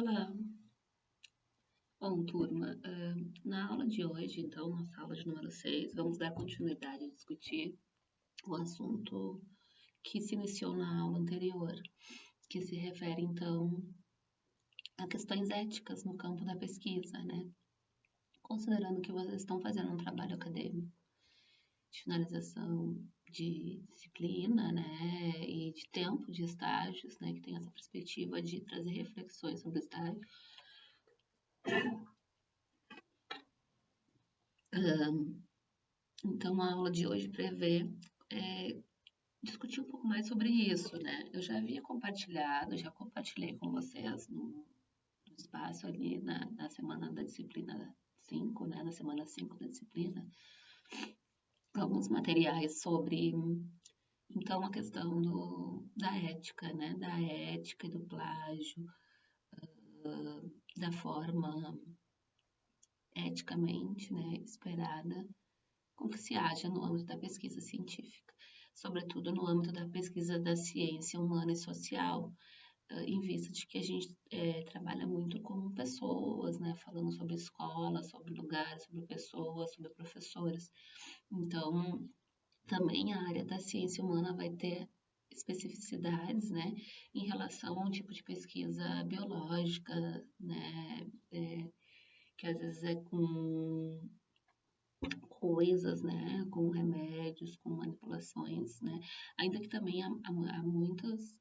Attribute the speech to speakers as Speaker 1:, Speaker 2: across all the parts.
Speaker 1: Olá, bom, turma, na aula de hoje, então, nossa aula de número 6, vamos dar continuidade a discutir o assunto que se iniciou na aula anterior, que se refere, então, a questões éticas no campo da pesquisa, né? Considerando que vocês estão fazendo um trabalho acadêmico de finalização de disciplina, né, e de tempo de estágios, né, que tem essa perspectiva de trazer reflexões sobre o estágio. Então, a aula de hoje prevê discutir um pouco mais sobre isso, né? Eu já havia compartilhado, já compartilhei com vocês no espaço ali na semana da disciplina 5, né? Na semana 5 da disciplina, alguns materiais sobre, então, a questão da ética, né? Da ética e do plágio, da forma eticamente, né, esperada com que se haja no âmbito da pesquisa científica, sobretudo no âmbito da pesquisa da ciência humana e social, em vista de que a gente trabalha muito com pessoas, né, falando sobre escola, sobre lugares, sobre pessoas, sobre professores. Então, também a área da ciência humana vai ter especificidades, né, em relação a um tipo de pesquisa biológica, né, que às vezes é com coisas, né, com remédios, com manipulações, né, ainda que também há muitos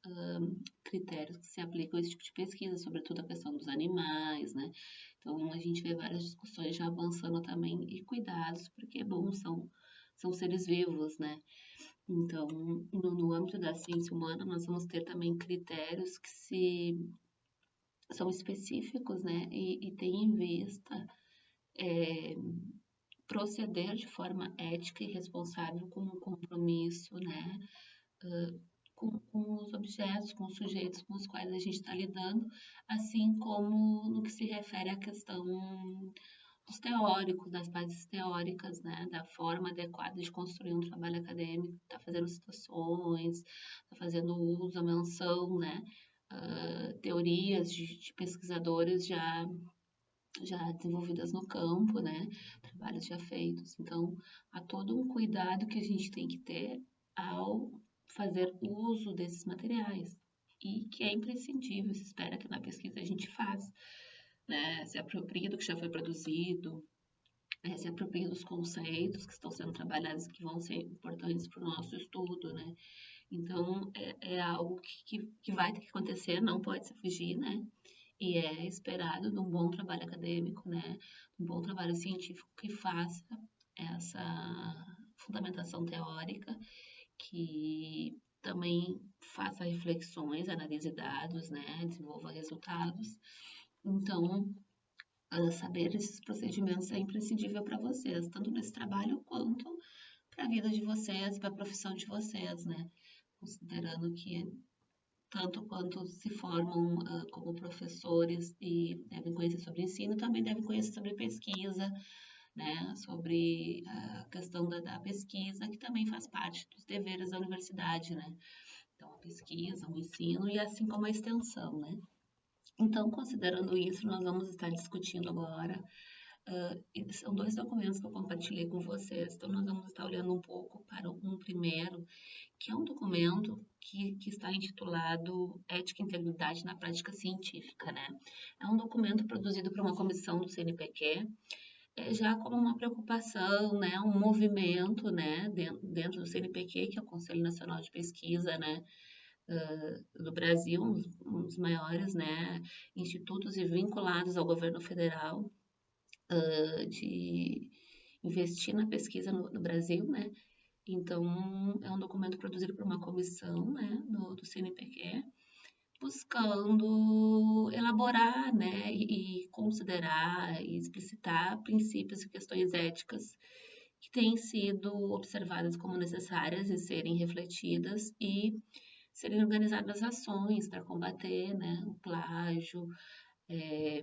Speaker 1: critérios que se aplicam a esse tipo de pesquisa, sobretudo a questão dos animais, né, então a gente vê várias discussões já avançando também e cuidados, porque, bom, são seres vivos, né, então no âmbito da ciência humana nós vamos ter também critérios que são específicos, né, e têm em vista proceder de forma ética e responsável com o compromisso, né, com os objetos, com os sujeitos com os quais a gente está lidando, assim como no que se refere à questão dos teóricos, das bases teóricas, né, da forma adequada de construir um trabalho acadêmico, está fazendo citações, está fazendo uso, a menção, né, teorias de pesquisadores já desenvolvidas no campo, né? Trabalhos já feitos. Então, há todo um cuidado que a gente tem que ter ao fazer uso desses materiais e que é imprescindível, se espera que na pesquisa a gente faça, né? Se apropria do que já foi produzido, se apropria dos conceitos que estão sendo trabalhados que vão ser importantes para o nosso estudo, né? Então, é algo que vai ter que acontecer, não pode se fugir, né? E é esperado de um bom trabalho acadêmico, né? Um bom trabalho científico que faça essa fundamentação teórica, que também faça reflexões, analise dados, né? Desenvolva resultados. Então, saber esses procedimentos é imprescindível para vocês, tanto nesse trabalho quanto para a vida de vocês, para a profissão de vocês, né? Considerando que tanto quanto se formam como professores e devem conhecer sobre ensino, também devem conhecer sobre pesquisa, né, sobre a questão da pesquisa, que também faz parte dos deveres da universidade, né? Então, a pesquisa, o ensino e assim como a extensão, né? Então, considerando isso, nós vamos estar discutindo agora. São dois documentos que eu compartilhei com vocês, então nós vamos estar olhando um pouco para um primeiro, que é um documento que está intitulado Ética e Integridade na Prática Científica, né? É um documento produzido por uma comissão do CNPq, já como uma preocupação, né, um movimento, né, dentro do CNPq, que é o Conselho Nacional de Pesquisa, né, do Brasil, um dos maiores, né, institutos e vinculados ao governo federal, de investir na pesquisa no Brasil, né, então, é um documento produzido por uma comissão, né, do CNPq, buscando elaborar, né, e considerar e explicitar princípios e questões éticas que têm sido observadas como necessárias e serem refletidas e serem organizadas ações para combater, né, o plágio, é,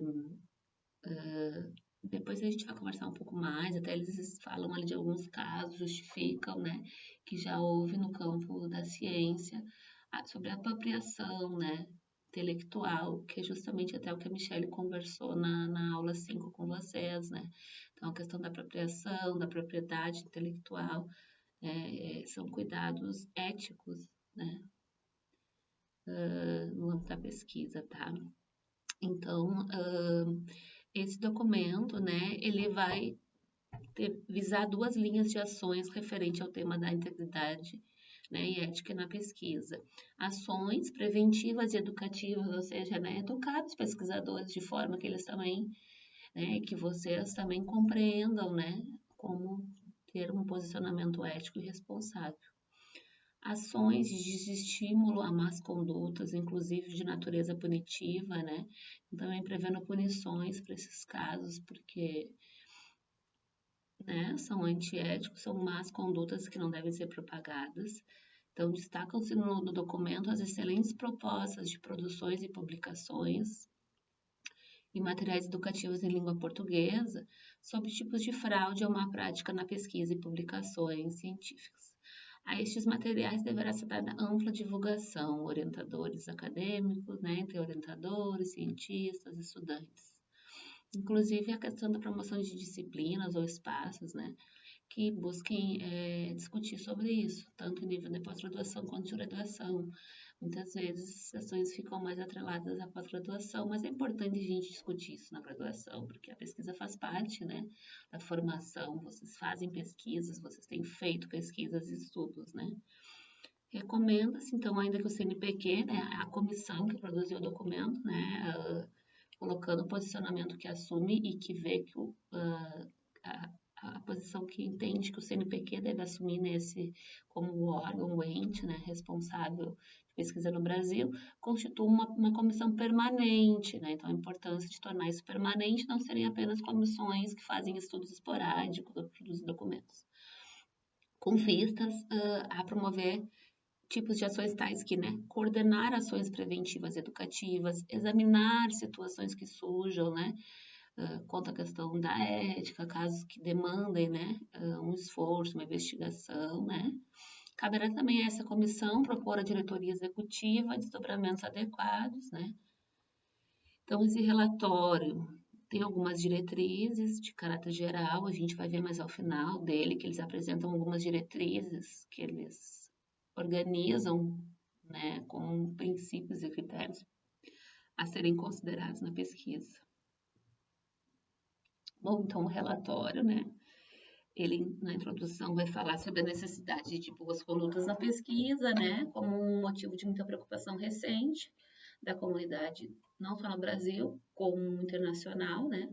Speaker 1: depois a gente vai conversar um pouco mais, até eles falam ali de alguns casos, justificam, né, que já houve no campo da ciência sobre a apropriação, né, intelectual, que é justamente até o que a Michelle conversou na aula 5 com vocês, né? Então, a questão da apropriação, da propriedade intelectual, são cuidados éticos, né? No âmbito da pesquisa, tá? Então, esse documento, né, ele vai visar 2 linhas de ações referente ao tema da integridade, né, e ética na pesquisa. Ações preventivas e educativas, ou seja, né, educar os pesquisadores de forma que eles também, né, que vocês também compreendam, né, como ter um posicionamento ético e responsável. Ações de estímulo a más condutas, inclusive de natureza punitiva, né, também prevendo punições para esses casos, porque, né, são antiéticos, são más condutas que não devem ser propagadas. Então, destacam-se no documento as excelentes propostas de produções e publicações e materiais educativos em língua portuguesa sobre tipos de fraude ou má prática na pesquisa e publicações científicas. A estes materiais deverá ser dada ampla divulgação, orientadores acadêmicos, né, entre orientadores, cientistas, estudantes. Inclusive a questão da promoção de disciplinas ou espaços, né, que busquem discutir sobre isso, tanto em nível de pós-graduação quanto de graduação. Muitas vezes as sessões ficam mais atreladas à pós-graduação, mas é importante a gente discutir isso na graduação, porque a pesquisa faz parte, né, da formação. Vocês fazem pesquisas, vocês têm feito pesquisas e estudos, né. Recomenda-se, então, ainda que o CNPq, né, a comissão que produziu o documento, né, colocando o posicionamento que assume e que vê que a posição que entende que o CNPq deve assumir como o órgão, o ente, né, responsável de pesquisa no Brasil, constitui uma comissão permanente, né, então a importância de tornar isso permanente não seriam apenas comissões que fazem estudos esporádicos ou produzem documentos, com vistas a promover tipos de ações tais que, né, coordenar ações preventivas e educativas, examinar situações que surjam, né, quanto à questão da ética, casos que demandem, né, um esforço, uma investigação, né. Caberá também a essa comissão propor à diretoria executiva desdobramentos adequados, né. Então, esse relatório tem algumas diretrizes de caráter geral, a gente vai ver mais ao final dele, que eles apresentam algumas diretrizes que eles organizam, né, com princípios e critérios a serem considerados na pesquisa. Bom, então o relatório, né, ele na introdução vai falar sobre a necessidade de boas condutas na pesquisa, né, como um motivo de muita preocupação recente da comunidade, não só no Brasil, como internacional, né.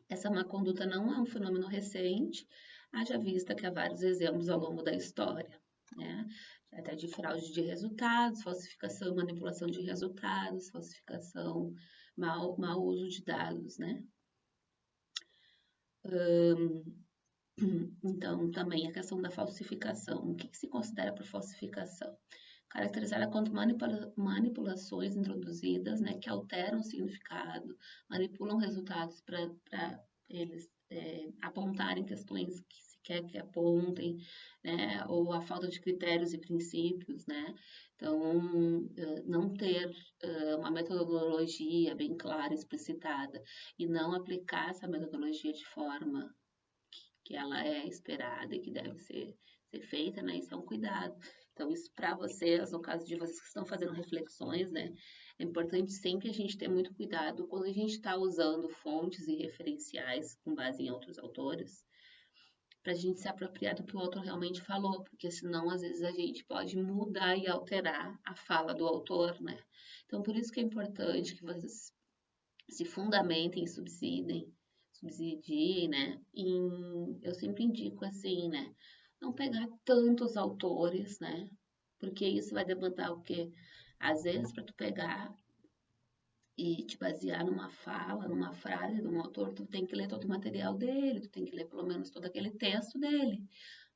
Speaker 1: Essa má conduta não é um fenômeno recente, haja vista que há vários exemplos ao longo da história, né, até de fraude de resultados, falsificação e manipulação de resultados, falsificação, mau uso de dados, né. Então, também a questão da falsificação. O que se considera por falsificação? Caracterizada quanto manipulações introduzidas, né, que alteram o significado, manipulam resultados para eles apontarem questões que se quer que apontem, né, ou a falta de critérios e princípios, né. Então, não ter uma metodologia bem clara, explicitada, e não aplicar essa metodologia de forma que ela é esperada e que deve ser feita, né? Isso é um cuidado. Então, isso para vocês, no caso de vocês que estão fazendo reflexões, né? É importante sempre a gente ter muito cuidado quando a gente está usando fontes e referenciais com base em outros autores, para a gente se apropriar do que o autor realmente falou, porque senão, às vezes, a gente pode mudar e alterar a fala do autor, né? Então, por isso que é importante que vocês se fundamentem e subsidiem, né? Eu sempre indico assim, né? Não pegar tantos autores, né? Porque isso vai demandar o quê? Às vezes, para tu pegar e te basear numa fala, numa frase de um autor, tu tem que ler todo o material dele, tu tem que ler pelo menos todo aquele texto dele.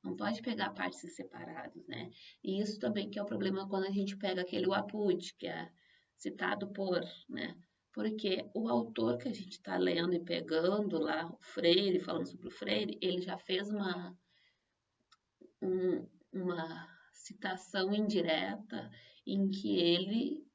Speaker 1: Não pode pegar partes separadas, né? E isso também que é o problema quando a gente pega aquele Wapud, que é citado por, né? Porque o autor que a gente está lendo e pegando lá, o Freire, falando sobre o Freire, ele já fez uma citação indireta em que ele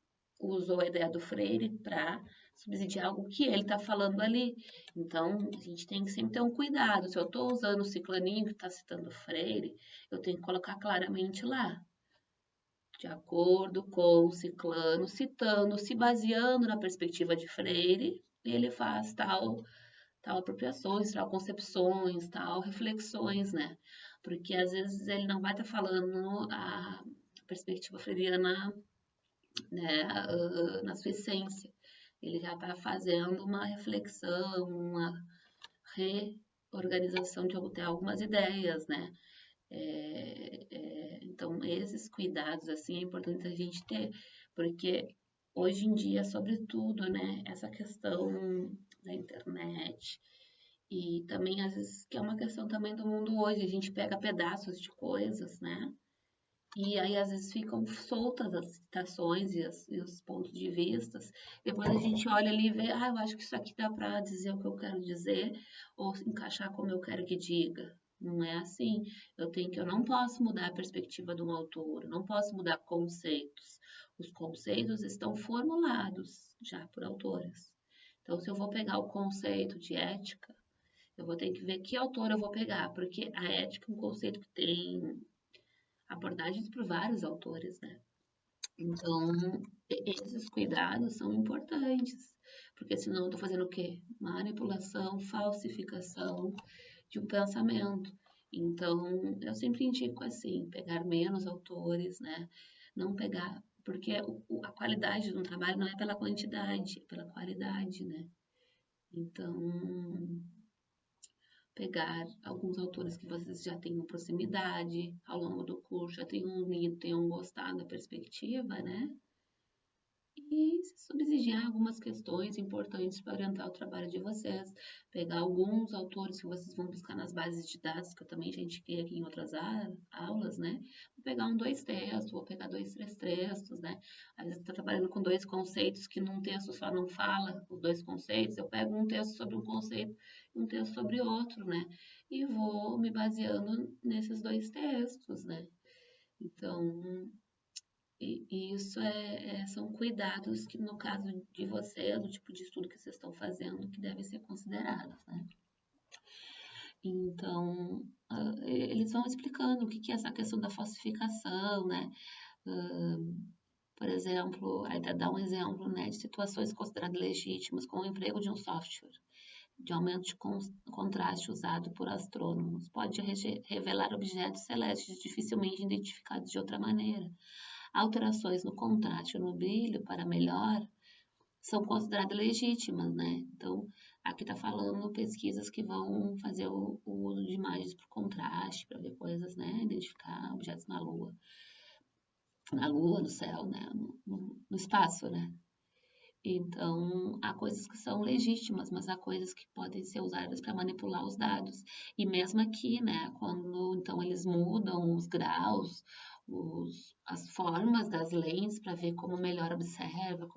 Speaker 1: usou a ideia do Freire para subsidiar algo que ele está falando ali. Então, a gente tem que sempre ter um cuidado. Se eu estou usando o ciclaninho que está citando o Freire, eu tenho que colocar claramente lá, de acordo com o ciclano, citando, se baseando na perspectiva de Freire, ele faz tal apropriações, tal concepções, tal reflexões, né? Porque às vezes ele não vai estar falando a perspectiva freiriana, né, na sua essência. Ele já está fazendo uma reflexão, uma reorganização de ter algumas ideias, né? Então, esses cuidados, assim, é importante a gente ter, porque hoje em dia, sobretudo, né, essa questão da internet e também, às vezes, que é uma questão também do mundo hoje, a gente pega pedaços de coisas, né, e aí, às vezes, ficam soltas as citações e os pontos de vistas. Depois a gente olha ali e vê, eu acho que isso aqui dá para dizer o que eu quero dizer, ou encaixar como eu quero que diga. Não é assim. Eu não posso mudar a perspectiva de um autor, eu não posso mudar conceitos. Os conceitos estão formulados já por autores. Então, se eu vou pegar o conceito de ética, eu vou ter que ver que autor eu vou pegar, porque a ética é um conceito que tem abordagens por vários autores, né? Então, esses cuidados são importantes, porque senão eu estou fazendo o quê? Manipulação, falsificação de um pensamento. Então, eu sempre indico assim, pegar menos autores, né? Não pegar, porque a qualidade do trabalho não é pela quantidade, é pela qualidade, né? Então, pegar alguns autores que vocês já tenham proximidade ao longo do curso, já tenham lido, tenham gostado da perspectiva, né? E subsidiar algumas questões importantes para orientar o trabalho de vocês. Pegar alguns autores que vocês vão buscar nas bases de dados, que eu também já indiquei aqui em outras aulas, né? Vou pegar dois textos, vou pegar dois, três textos, né? Às vezes está trabalhando com dois conceitos que num texto só não fala os dois conceitos, eu pego um texto sobre um conceito e um texto sobre outro, né? E vou me baseando nesses dois textos, né? Então, e isso são cuidados que, no caso de vocês, do tipo de estudo que vocês estão fazendo, que devem ser considerados, né? Então, eles vão explicando o que é essa questão da falsificação, né? Por exemplo, aí dá um exemplo, né, de situações consideradas legítimas, como o emprego de um software de aumento de contraste usado por astrônomos. Pode revelar objetos celestes dificilmente identificados de outra maneira. Alterações no contraste ou no brilho para melhor são consideradas legítimas, né? Então, aqui está falando pesquisas que vão fazer o uso de imagens por contraste, para ver coisas, né? Identificar objetos na Lua, no céu, né? No espaço, né? Então, há coisas que são legítimas, mas há coisas que podem ser usadas para manipular os dados. E mesmo aqui, né, quando então eles mudam os graus, as formas das lentes para ver como melhor observa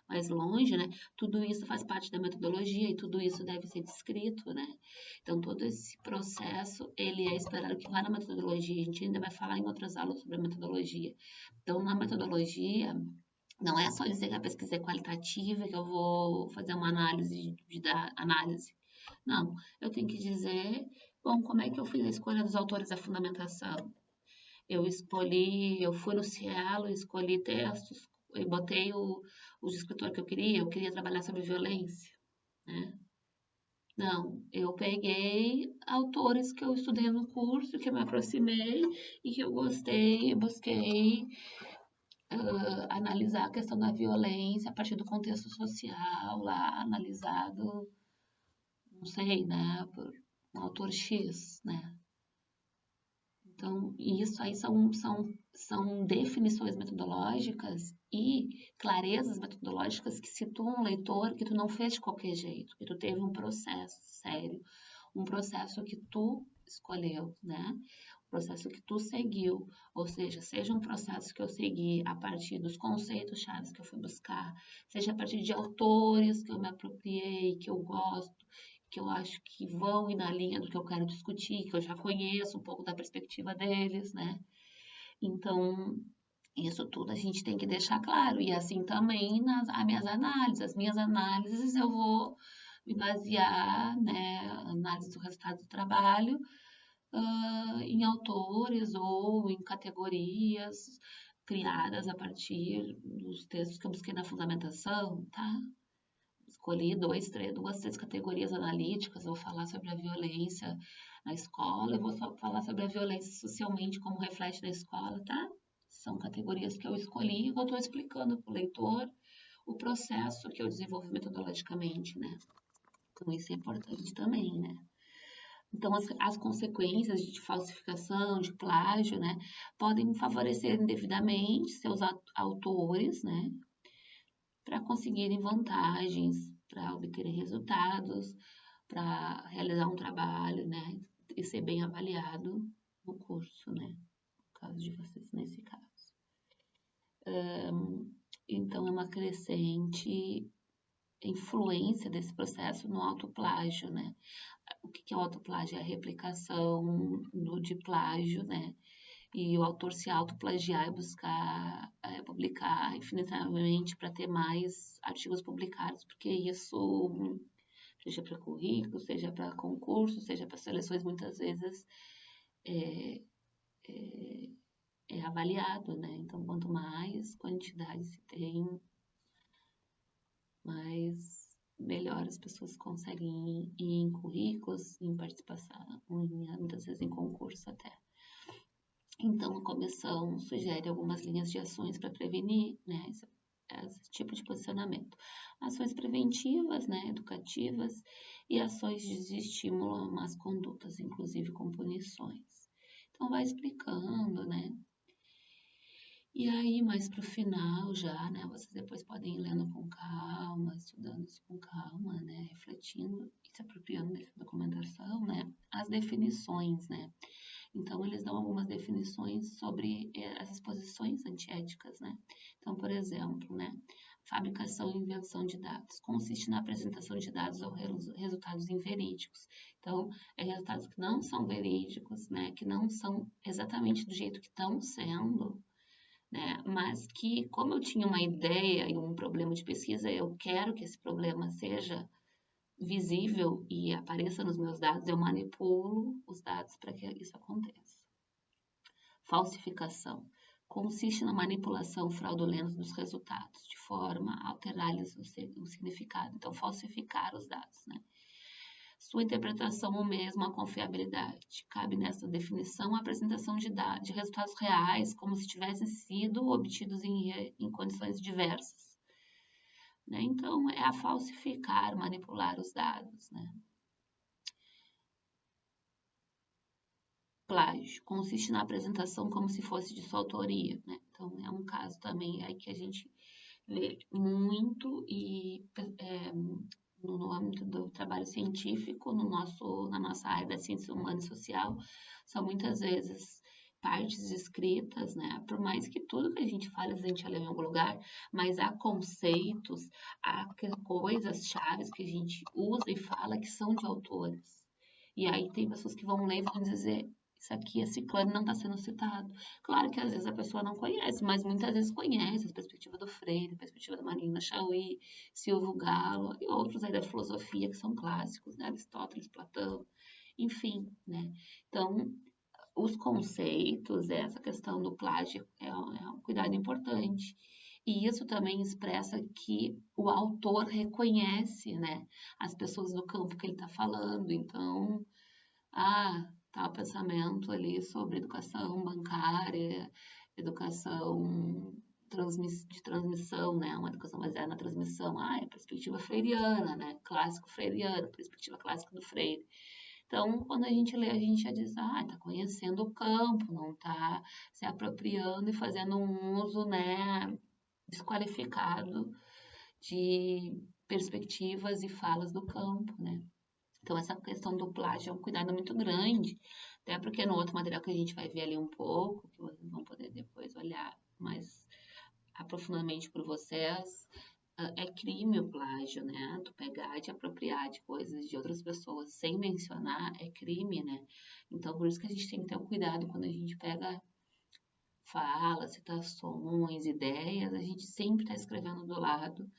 Speaker 1: mais longe, né? Tudo isso faz parte da metodologia e tudo isso deve ser descrito, né? Então, todo esse processo, ele é esperado que vá na metodologia. A gente ainda vai falar em outras aulas sobre a metodologia. Então, na metodologia, não é só dizer que a pesquisa é qualitativa, que eu vou fazer uma análise. Não, eu tenho que dizer, bom, como é que eu fiz a escolha dos autores da fundamentação? Eu fui no Cielo, escolhi textos, eu botei o escritor que eu queria trabalhar sobre violência, né? Não, eu peguei autores que eu estudei no curso, que eu me aproximei e que eu gostei, busquei analisar a questão da violência a partir do contexto social lá analisado, não sei, né, por um autor X, né. Então, isso aí são definições metodológicas e clarezas metodológicas que situam o leitor que tu não fez de qualquer jeito, que tu teve um processo sério, um processo que tu escolheu, né? O processo que tu seguiu, ou seja um processo que eu segui a partir dos conceitos chaves que eu fui buscar, seja a partir de autores que eu me apropriei, que eu gosto, que eu acho que vão ir na linha do que eu quero discutir, que eu já conheço um pouco da perspectiva deles, né? Então, Isso tudo a gente tem que deixar claro. E assim também as minhas análises. As minhas análises eu vou me basear, né, análise do resultado do trabalho, em autores ou em categorias criadas a partir dos textos que eu busquei na fundamentação, tá? Escolhi duas, três categorias analíticas. Vou falar sobre a violência na escola, eu vou falar sobre a violência socialmente como reflete na escola, tá? São categorias que eu escolhi e vou estar explicando para o leitor o processo que eu desenvolvi metodologicamente, né? Então, isso é importante também, né? Então, as consequências de falsificação, de plágio, né, podem favorecer indevidamente seus autores, né, para conseguirem vantagens, para obterem resultados, para realizar um trabalho, né, e ser bem avaliado no curso, né, no caso de vocês, nesse caso. Então, é uma crescente influência desse processo no autoplágio, né? O que é o autoplágio? É a replicação de plágio, né? E o autor se autoplagiar e buscar publicar infinitamente para ter mais artigos publicados, porque isso, seja para currículo, seja para concurso, seja para seleções, muitas vezes é, é, é avaliado, né? Então, quanto mais quantidade se tem, mais melhor as pessoas conseguem ir em currículos, em participação, muitas vezes em concurso até. Então, a comissão sugere algumas linhas de ações para prevenir, né, esse tipo de posicionamento. Ações preventivas, né, educativas, e ações de estímulo a más condutas, inclusive com punições. Então, vai explicando, né, e aí, mais para o final já, né, vocês depois podem ir lendo com calma, estudando isso com calma, né, refletindo e se apropriando dessa documentação, né, as definições, né. Então, eles dão algumas definições sobre essas posições antiéticas, né. Então, por exemplo, né, fabricação e invenção de dados consiste na apresentação de dados ou resultados inverídicos. Então, resultados que não são verídicos, né, que não são exatamente do jeito que estão sendo, né? Mas que, como eu tinha uma ideia e um problema de pesquisa, eu quero que esse problema seja visível e apareça nos meus dados, eu manipulo os dados para que isso aconteça. Falsificação consiste na manipulação fraudulenta dos resultados, de forma a alterar-lhes o significado. Então, falsificar os dados, né? Sua interpretação ou mesmo a confiabilidade. Cabe nessa definição a apresentação de resultados reais, como se tivessem sido obtidos em condições diversas. Né? Então, é a falsificar, manipular os dados. Né? Plágio consiste na apresentação como se fosse de sua autoria. Né? Então, é um caso também aí que a gente vê muito e no âmbito do trabalho científico, na nossa área da ciência humana e social, são muitas vezes partes escritas, né? Por mais que tudo que a gente fala, a gente lê em algum lugar, mas há conceitos, há coisas chaves que a gente usa e fala que são de autores. E aí tem pessoas que vão ler e vão dizer, isso aqui, esse clã não está sendo citado. Claro que às vezes a pessoa não conhece, mas muitas vezes conhece a perspectiva do Freire, a perspectiva da Marina Chauí, Silvio Galo e outros aí da filosofia que são clássicos, né? Aristóteles, Platão, enfim, né? Então, os conceitos, essa questão do plágio é um cuidado importante. E isso também expressa que o autor reconhece, né, as pessoas do campo que ele está falando. Então, tal pensamento ali sobre educação bancária, educação de transmissão, né? Uma educação baseada na transmissão. É perspectiva freiriana, né? Clássico freiriano, perspectiva clássica do Freire. Então, quando a gente lê, a gente já diz, tá conhecendo o campo, não tá se apropriando e fazendo um uso, né, desqualificado de perspectivas e falas do campo, né? Então, essa questão do plágio é um cuidado muito grande, até porque no outro material que a gente vai ver ali um pouco, que vocês vão poder depois olhar mais aprofundadamente por vocês, é crime o plágio, né? Tu pegar e te apropriar de coisas de outras pessoas sem mencionar é crime, né? Então, por isso que a gente tem que ter um cuidado quando a gente pega, fala, citações, ideias, a gente sempre está escrevendo do lado.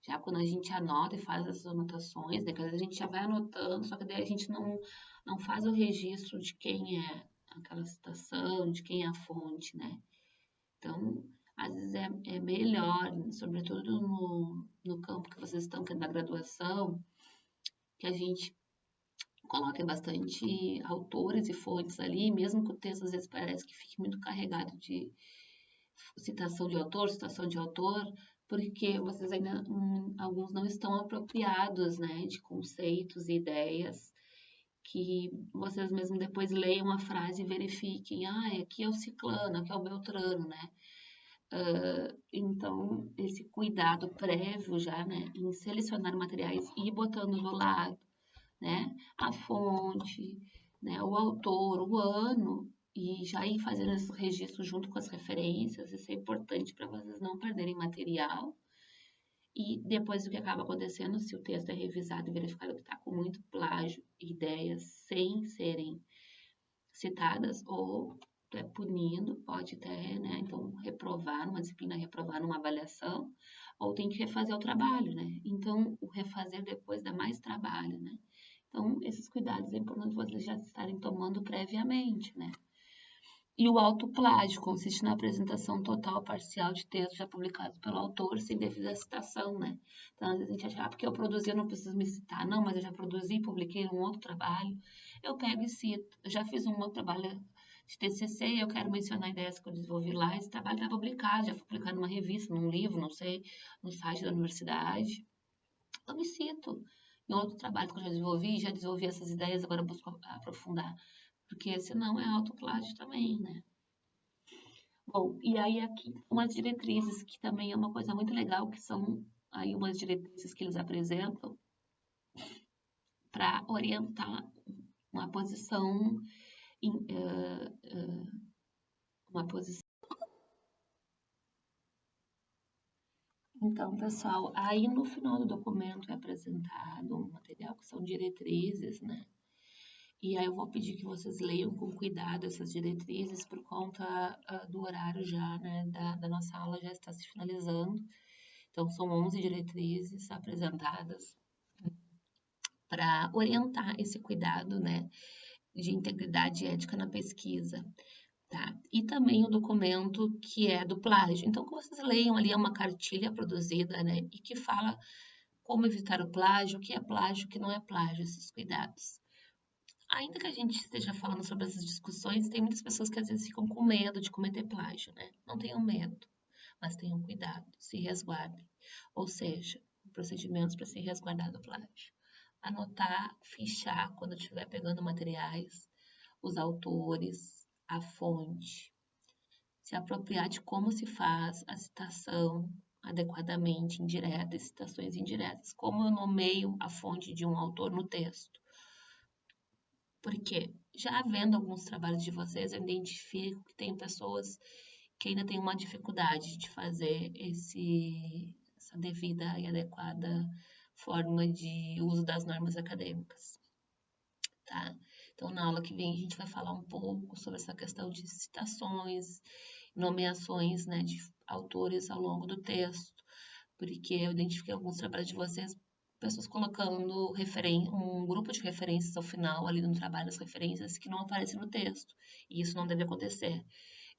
Speaker 1: Já quando a gente anota e faz essas anotações, né, que às vezes a gente já vai anotando, só que daí a gente não faz o registro de quem é aquela citação, de quem é a fonte, né? Então, às vezes é melhor, sobretudo no campo que vocês estão, que é da graduação, que a gente coloque bastante autores e fontes ali, mesmo que o texto às vezes parece que fique muito carregado de citação de autor, porque vocês ainda, alguns não estão apropriados, né, de conceitos e ideias que vocês mesmos depois leiam a frase e verifiquem, aqui é o ciclano, aqui é o beltrano, né? Então, esse cuidado prévio já, né, em selecionar materiais e ir botando do lado, né, a fonte, né, o autor, o ano, e já ir fazendo esse registro junto com as referências, isso é importante para vocês não perderem material. E depois o que acaba acontecendo, se o texto é revisado e verificado que está com muito plágio, ideias sem serem citadas, ou punindo, pode até, né, então reprovar numa disciplina, reprovar numa avaliação, ou tem que refazer o trabalho, né? Então, o refazer depois dá mais trabalho, né? Então, esses cuidados é importante vocês já estarem tomando previamente, né? E o autoplágio consiste na apresentação total ou parcial de textos já publicados pelo autor sem devida citação, né? Então, às vezes a gente acha, porque eu produzi, eu não preciso me citar. Não, mas eu já produzi, publiquei um outro trabalho. Eu pego e cito. Eu já fiz um outro trabalho de TCC e eu quero mencionar ideias que eu desenvolvi lá. Esse trabalho está publicado, já foi publicado numa revista, num livro, não sei, no site da universidade. Eu me cito. Em outro trabalho que eu já desenvolvi essas ideias, agora eu busco aprofundar. Porque senão é autoplágio também, né? Bom, e aí aqui umas diretrizes, que também é uma coisa muito legal, que são aí umas diretrizes que eles apresentam para orientar uma posição, uma posição. Então, pessoal, aí no final do documento é apresentado um material que são diretrizes, né? E aí eu vou pedir que vocês leiam com cuidado essas diretrizes por conta do horário já, né? Da nossa aula já está se finalizando. Então, são 11 diretrizes apresentadas para orientar esse cuidado, né, de integridade ética na pesquisa, tá? E também o documento que é do plágio. Então, que vocês leiam ali, é uma cartilha produzida, né, e que fala como evitar o plágio, o que é plágio, o que não é plágio, esses cuidados. Ainda que a gente esteja falando sobre essas discussões, tem muitas pessoas que às vezes ficam com medo de cometer plágio, né? Não tenham medo, mas tenham cuidado, se resguardem. Ou seja, procedimentos para se resguardar do plágio. Anotar, fichar quando estiver pegando materiais, os autores, a fonte, se apropriar de como se faz a citação adequadamente, indiretas, citações indiretas, como eu nomeio a fonte de um autor no texto. Porque já vendo alguns trabalhos de vocês, eu identifico que tem pessoas que ainda têm uma dificuldade de fazer essa devida e adequada forma de uso das normas acadêmicas, tá? Então, na aula que vem, a gente vai falar um pouco sobre essa questão de citações, nomeações, né, de autores ao longo do texto, porque eu identifiquei alguns trabalhos de vocês, pessoas colocando um grupo de referências ao final, ali no trabalho, as referências que não aparecem no texto, e isso não deve acontecer.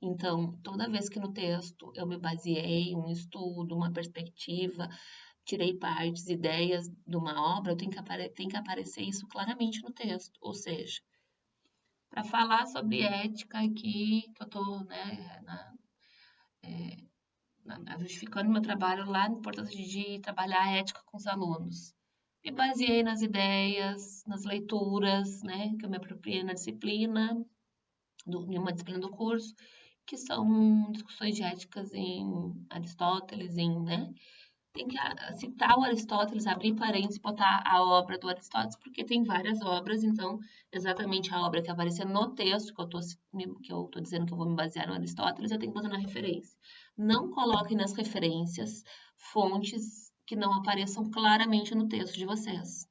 Speaker 1: Então, toda vez que no texto eu me baseei em um estudo, uma perspectiva, tirei partes, ideias de uma obra, tem que aparecer isso claramente no texto. Ou seja, para falar sobre ética aqui, que eu estou, né, justificando meu trabalho lá na importância de trabalhar a ética com os alunos. Me baseei nas ideias, nas leituras, né, que eu me apropriei na disciplina, em uma disciplina do curso, que são discussões de éticas em Aristóteles, né? Tem que citar o Aristóteles, abrir parênteses e botar a obra do Aristóteles, porque tem várias obras, então, exatamente a obra que aparecer no texto, que eu tô dizendo que eu vou me basear no Aristóteles, eu tenho que botar na referência. Não coloquem nas referências fontes que não apareçam claramente no texto de vocês,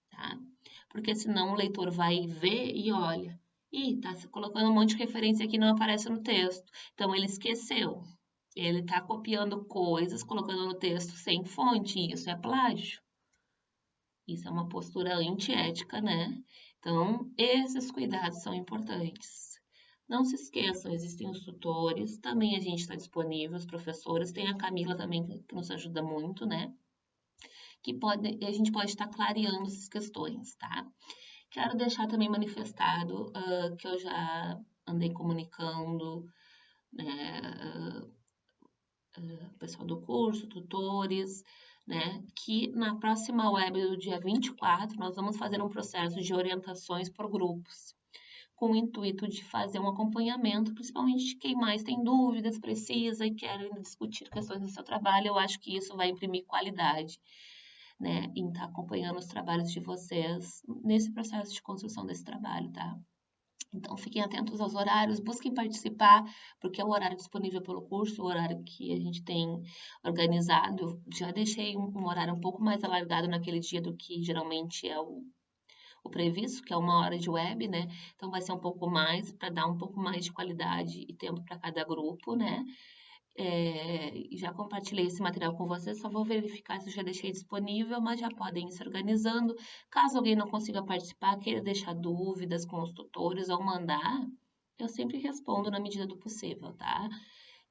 Speaker 1: tá? Porque senão o leitor vai ver e olha, Ih, tá se colocando um monte de referência que não aparece no texto. Então, ele esqueceu. Ele tá copiando coisas, colocando no texto sem fonte, e isso é plágio. Isso é uma postura antiética, né? Então, esses cuidados são importantes. Não se esqueçam, existem os tutores, também a gente está disponível, os professores, tem a Camila também que nos ajuda muito, né? A gente pode estar clareando essas questões, tá? Quero deixar também manifestado que eu já andei comunicando, né, pessoal do curso, tutores, né, que na próxima web do dia 24 nós vamos fazer um processo de orientações por grupos, com o intuito de fazer um acompanhamento, principalmente de quem mais tem dúvidas, precisa e quer discutir questões do seu trabalho. Eu acho que isso vai imprimir qualidade, né, em estar acompanhando os trabalhos de vocês nesse processo de construção desse trabalho, tá? Então, fiquem atentos aos horários, busquem participar, porque é o horário disponível pelo curso, o horário que a gente tem organizado. Eu já deixei um horário um pouco mais alargado naquele dia do que geralmente é o previsto, que é 1 hora de web, né? Então, vai ser um pouco mais, para dar um pouco mais de qualidade e tempo para cada grupo, né? Já compartilhei esse material com vocês, só vou verificar se eu já deixei disponível, mas já podem ir se organizando. Caso alguém não consiga participar, queira deixar dúvidas com os tutores ou mandar, eu sempre respondo na medida do possível, tá?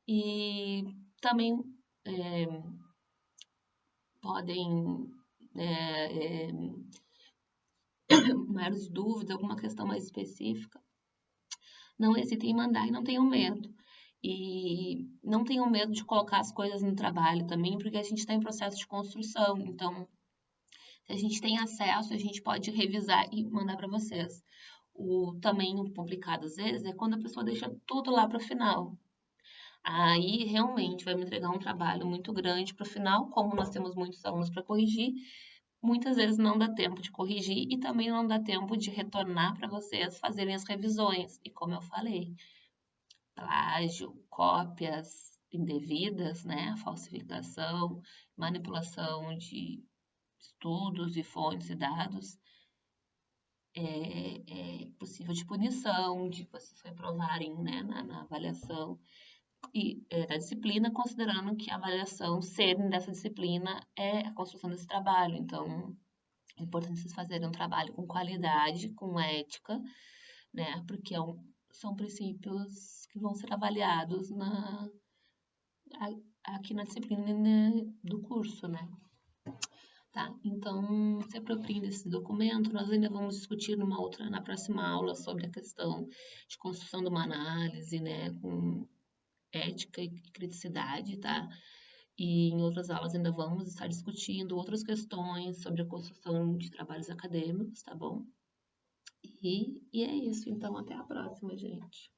Speaker 1: E também é, podem, é, maiores dúvidas, alguma questão mais específica, não hesitem em mandar e não tenham medo. E não tenham medo de colocar as coisas no trabalho também, porque a gente está em processo de construção. Então, se a gente tem acesso, a gente pode revisar e mandar para vocês. O também complicado às vezes é quando a pessoa deixa tudo lá para o final. Aí realmente vai me entregar um trabalho muito grande para o final, como nós temos muitos alunos para corrigir, muitas vezes não dá tempo de corrigir e também não dá tempo de retornar para vocês fazerem as revisões. E como eu falei, plágio, cópias indevidas, né, falsificação, manipulação de estudos e fontes e dados, é possível de punição, de vocês reprovarem, né, na avaliação da disciplina, considerando que a avaliação sendo dessa disciplina é a construção desse trabalho. Então, é importante vocês fazerem um trabalho com qualidade, com ética, né, porque são princípios que vão ser avaliados aqui na disciplina do curso, né? Tá, então se apropriem desse documento. Nós ainda vamos discutir na próxima aula sobre a questão de construção de uma análise, né, com ética e criticidade, tá? E em outras aulas ainda vamos estar discutindo outras questões sobre a construção de trabalhos acadêmicos, tá bom? E é isso, então até a próxima, gente.